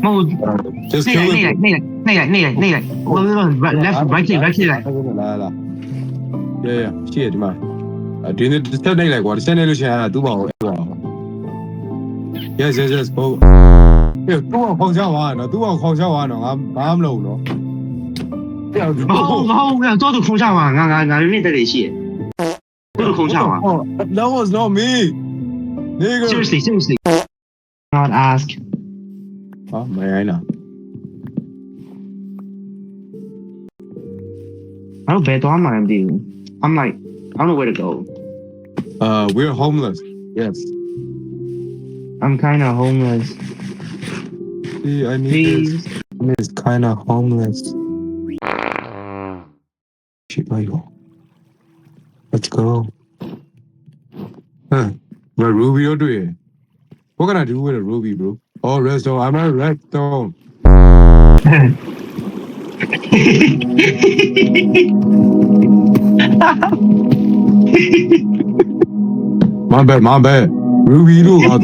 Mode. Just kill him. Left, right click. La. Yeah. Shit, man. Do you just tell me like what? Send it to do about. Yes. Go. Yeah, do a 狂笑话呢？ do a 狂笑話呢？啱路咯。多數空笑話，我面對你先。多數空笑話。That was not me. Nigga. Seriously. Not ask. 啊，唔係啊。I don't bet on my dude. I'm like, I don't know where to go. We're homeless. Yes. I'm kind of homeless. See, I need Please. this. It's kind of homeless. Shit, let's go. Huh. What Ruby you doing? What can I do with a Ruby, bro? Oh, redstone. I'm a redstone. My bad. Ruby, look, I'm